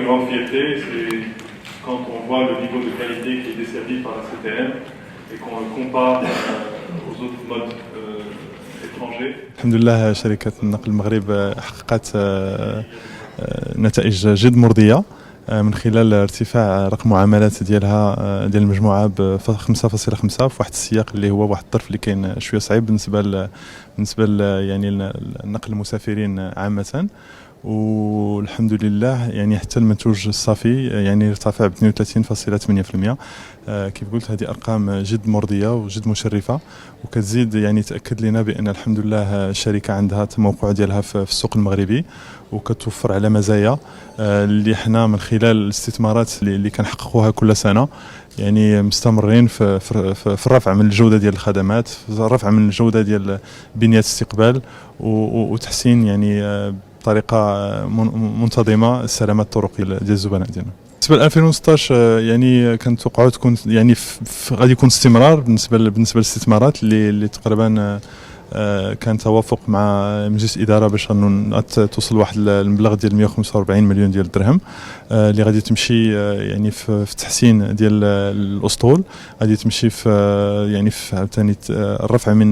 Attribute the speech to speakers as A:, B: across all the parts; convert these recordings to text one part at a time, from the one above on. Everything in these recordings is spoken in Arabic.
A: grande fierté, c'est quand on voit le niveau de qualité qui est desservi par la CTM et qu'on le compare aux autres modes étrangers.
B: الحمد لله شركة النقل المغرب حققت نتائج جد مرضية من خلال ارتفاع رقم معاملات ديالها ديال المجموعة ب 5.5 في واحد السياق اللي هو واحد الظرف اللي كاين شوية صعيب بالنسبة يعني نقل المسافرين عامة. والحمد لله يعني حتى المنتوج الصافي يعني ارتفع ب 32.8%. كيف قلت هذه ارقام جد مرضيه وجد مشرفه، وكتزيد يعني تاكد لنا بان الحمد لله الشركه عندها التموقع ديالها في السوق المغربي، وكتوفر على مزايا اللي حنا من خلال الاستثمارات اللي كنحققوها كل سنه يعني مستمرين في الرفع من الجوده ديال الخدمات، في الرفع من الجوده ديال بنيه الاستقبال، وتحسين يعني بطريقه منتظمه السلامه الطرقيه ديال الزبناء ديالنا. بالنسبه ل 2016 يعني كنتوقعوا تكون يعني غادي يكون استمرار بالنسبه للاستثمارات اللي تقريبا كان توافق مع مجلس الاداره باش توصل واحد المبلغ ديال 145 مليون ديال الدرهم اللي غادي تمشي يعني في تحسين ديال الاسطول، غادي تمشي في يعني في عاوتاني الرفع من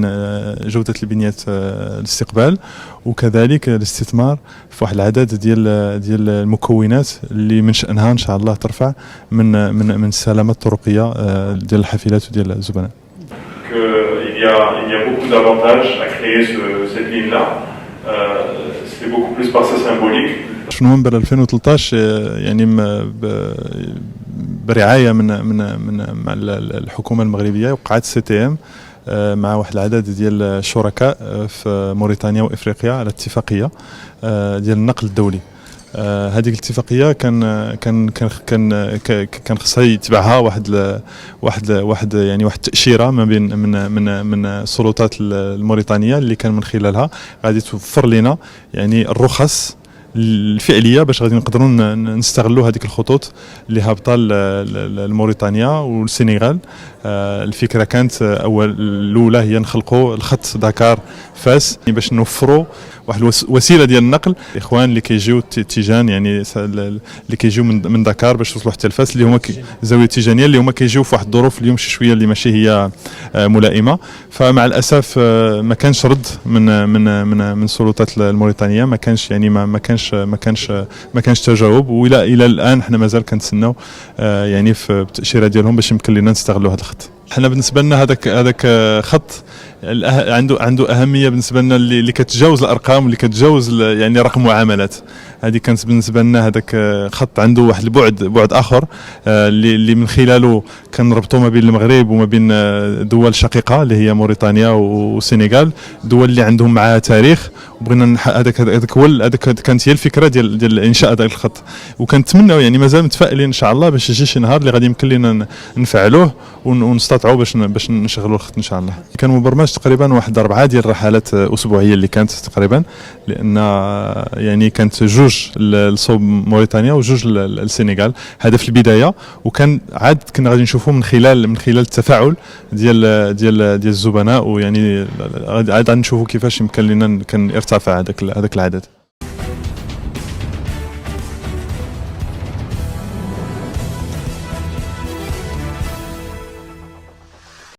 B: جوده البنيات الاستقبال، وكذلك الاستثمار في واحد العدد ديال المكونات اللي من شأنها ان شاء الله ترفع من السلامه الطرقيه ديال الحافلات وديال الزبناء.
A: Il y a beaucoup d'avantages à créer cette ligne-là. C'est beaucoup plus par sa symbolique.
B: في نوفمبر 2013 يعني برعايه مع الحكومه المغربيه وقعت سي تي ام مع واحد العدد ديال الشركاء في موريتانيا وافريقيا على اتفاقيه ديال النقل الدولي. هذه الاتفاقيه كان خصها يتبعها واحد يعني واحد التاشيره ما بين من السلطات الموريتانيه اللي كان من خلالها غادي توفر لنا يعني الرخص الفعليه باش غادي نقدروا نستغلوا هذيك الخطوط اللي هابطه لموريتانيا والسنغال. الفكره كانت الاولى هي نخلقوا الخط دكار فاس باش نوفروا واحد الوسيله ديال النقل الاخوان اللي كيجيو تيجان يعني اللي كيجيو من دكار باش يوصلوا حتى لفاس اللي هما الزاويه التيجانيه اللي هما كيجيو في واحد الظروف اليوم شي شويه اللي ماشي هي ملائمه. فمع الاسف ما كانش رد من السلطات الموريتانيه، ما كانش يعني ما كانش تجاوب، الى الان حنا مازال كنتسناو يعني في التاشيره ديالهم باش يمكن لنا نستغلوا هذا الخط. حنا بالنسبه لنا هذاك خط عنده اهميه بالنسبه لنا اللي كتجاوز الارقام واللي كتجاوز يعني رقم معاملات. هذه كانت بالنسبه لنا هذاك خط عنده واحد البعد اخر اللي من خلاله كنربطوا ما بين المغرب وما بين دول شقيقه اللي هي موريتانيا والسنغال، دول اللي عندهم معها تاريخ، وبغينا هذاك كانت هي الفكره ديال انشاء هذا الخط. وكنتمناو يعني مازال متفائلين ان شاء الله باش يجي شي نهار اللي غادي يمكن لنا نفعلوه ونستطيعوا باش نشغلوا الخط ان شاء الله. كان مبرمج تقريبا واحد 4 ديال الرحلات اسبوعيه اللي كانت تقريبا، لان يعني كانت 2 لصوب موريتانيا و2 للسنغال، هذا في البدايه. وكان عاد كنا غادي نشوفوا من خلال التفاعل ديال الزبناء، ويعني عاد نشوفوا كيفاش يمكن لنا كان يرتفع هذاك العدد.